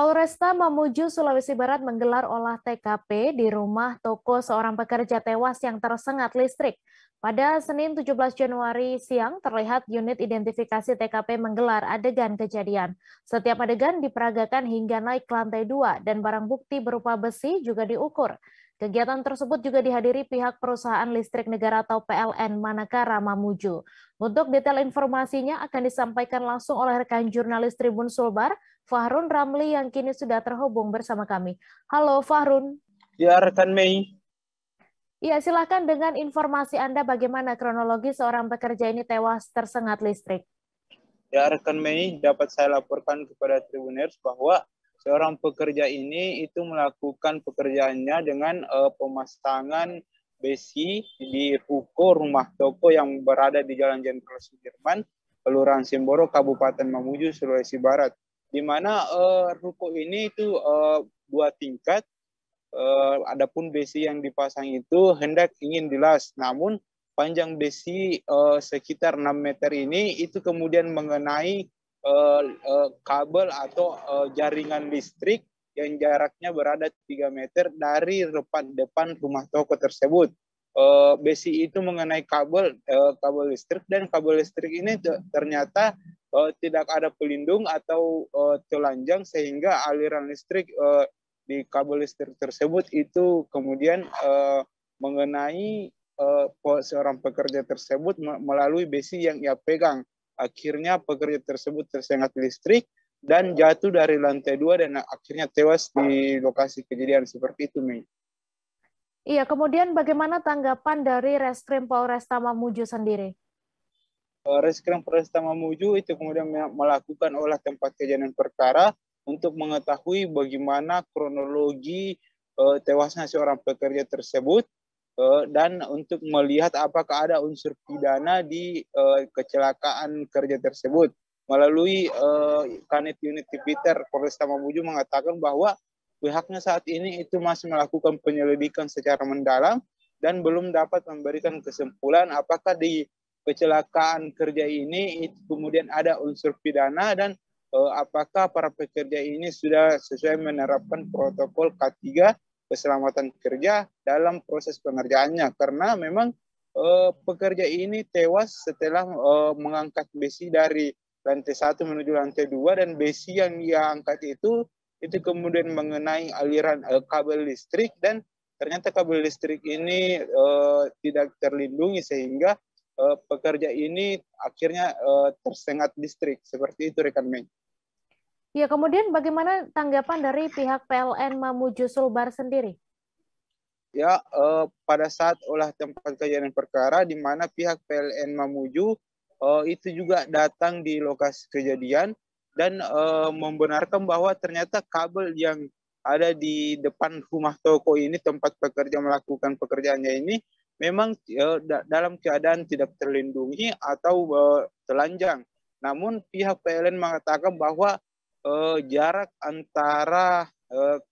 Polresta Mamuju, Sulawesi Barat menggelar olah TKP di rumah toko seorang pekerja tewas yang tersengat listrik. Pada Senin 17 Januari siang, terlihat unit identifikasi TKP menggelar adegan kejadian. Setiap adegan diperagakan hingga naik ke lantai 2 dan barang bukti berupa besi juga diukur. Kegiatan tersebut juga dihadiri pihak perusahaan listrik negara atau PLN Manakara Mamuju. Untuk detail informasinya akan disampaikan langsung oleh rekan jurnalis Tribun Sulbar, Fahrun Ramli yang kini sudah terhubung bersama kami. Halo Fahrun. Ya, rekan Mei. Iya, silakan dengan informasi Anda bagaimana kronologi seorang pekerja ini tewas tersengat listrik. Ya, rekan Mei, dapat saya laporkan kepada Tribuners bahwa seorang pekerja ini itu melakukan pekerjaannya dengan pemasangan besi di ruko rumah toko yang berada di Jalan Jenderal Sudirman, Kelurahan Simboro, Kabupaten Mamuju, Sulawesi Barat. Di mana ruko ini itu 2 tingkat. Adapun besi yang dipasang itu hendak ingin dilas, namun panjang besi sekitar 6 meter ini itu kemudian mengenai kabel atau jaringan listrik yang jaraknya berada 3 meter dari depan rumah toko tersebut. Besi itu mengenai kabel listrik, dan kabel listrik ini ternyata tidak ada pelindung atau telanjang, sehingga aliran listrik di kabel listrik tersebut itu kemudian mengenai seorang pekerja tersebut melalui besi yang ia pegang. Akhirnya pekerja tersebut tersengat listrik dan jatuh dari lantai 2 dan akhirnya tewas di lokasi kejadian. Seperti itu, Mei. Iya, kemudian bagaimana tanggapan dari Reskrim Polresta Mamuju sendiri? Reskrim Polresta Mamuju itu kemudian melakukan olah tempat kejadian perkara untuk mengetahui bagaimana kronologi tewasnya seorang pekerja tersebut dan untuk melihat apakah ada unsur pidana di kecelakaan kerja tersebut. Melalui Kanit Unit Tipiter Polresta Mamuju mengatakan bahwa pihaknya saat ini itu masih melakukan penyelidikan secara mendalam dan belum dapat memberikan kesimpulan apakah di kecelakaan kerja ini itu kemudian ada unsur pidana dan apakah para pekerja ini sudah sesuai menerapkan protokol K3 keselamatan kerja dalam proses pengerjaannya, karena memang pekerja ini tewas setelah mengangkat besi dari lantai 1 menuju lantai 2 dan besi yang ia angkat itu kemudian mengenai aliran kabel listrik dan ternyata kabel listrik ini tidak terlindungi sehingga pekerja ini akhirnya tersengat listrik. Seperti itu, rekan Mei. Ya, kemudian bagaimana tanggapan dari pihak PLN Mamuju Sulbar sendiri? Ya, pada saat olah tempat kejadian perkara di mana pihak PLN Mamuju itu juga datang di lokasi kejadian dan membenarkan bahwa ternyata kabel yang ada di depan rumah toko ini tempat pekerja melakukan pekerjaannya ini memang dalam keadaan tidak terlindungi atau telanjang. Namun pihak PLN mengatakan bahwa jarak antara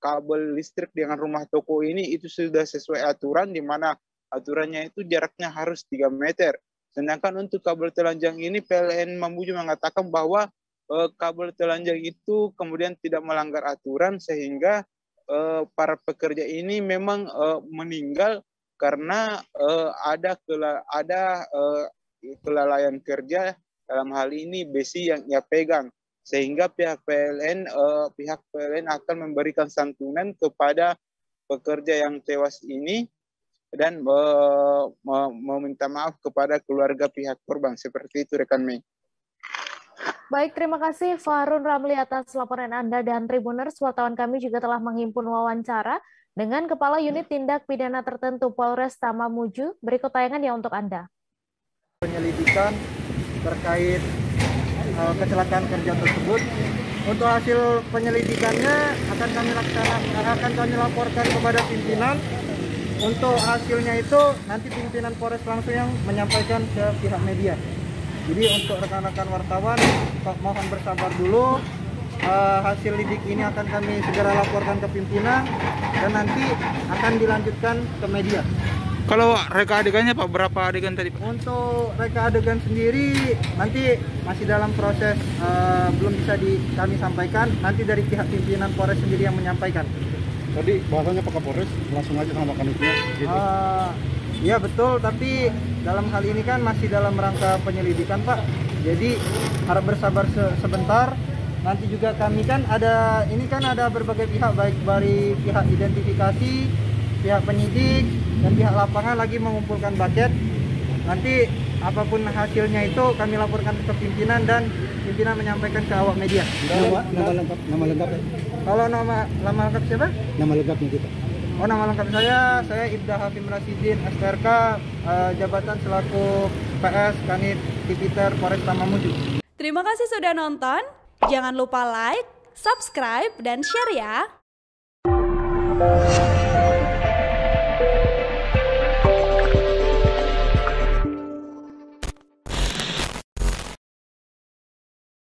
kabel listrik dengan rumah toko ini itu sudah sesuai aturan, di mana aturannya itu jaraknya harus 3 meter. Sedangkan untuk kabel telanjang ini PLN Mamuju mengatakan bahwa kabel telanjang itu kemudian tidak melanggar aturan sehingga para pekerja ini memang meninggal karena ada kelalaian kerja, dalam hal ini besi yang ia pegang. Sehingga pihak PLN akan memberikan santunan kepada pekerja yang tewas ini dan meminta maaf kepada keluarga pihak korban. Seperti itu, rekan Mei. Baik, terima kasih Fahrun Ramli atas laporan Anda, dan Tribuners, wartawan kami juga telah menghimpun wawancara dengan Kepala Unit Tindak Pidana Tertentu Polresta Mamuju. Berikut tayangannya untuk Anda. Penyelidikan terkait kecelakaan kerja tersebut. Untuk hasil penyelidikannya akan kami laporkan kepada pimpinan. Untuk hasilnya itu nanti pimpinan Polres langsung yang menyampaikan ke pihak media. Jadi untuk rekan-rekan wartawan mohon bersabar dulu. Hasil lidik ini akan kami segera laporkan ke pimpinan dan nanti akan dilanjutkan ke media. Kalau reka adegannya Pak, berapa adegan tadi Pak? Untuk reka adegan sendiri nanti masih dalam proses, belum bisa kami sampaikan. Nanti dari pihak pimpinan Polres sendiri yang menyampaikan. Tadi bahasanya Pak Kapolres langsung aja sama kanitnya gitu. Iya betul, tapi dalam hal ini kan masih dalam rangka penyelidikan Pak. Jadi harap bersabar sebentar. Nanti juga kami kan ada berbagai pihak, baik dari pihak identifikasi, pihak penyidik, dan pihak lapangan lagi mengumpulkan bucket. Nanti apapun hasilnya itu kami laporkan ke pimpinan dan pimpinan menyampaikan ke awak media. Nama lengkap ya? Kalau nama lengkap siapa? Nama lengkapnya kita. Oh, nama lengkap saya Ibda Hafim Rasidin, STRK, jabatan selaku PS Kanit Tipiter Polresta Mamuju. Terima kasih sudah nonton. Jangan lupa like, subscribe, dan share ya.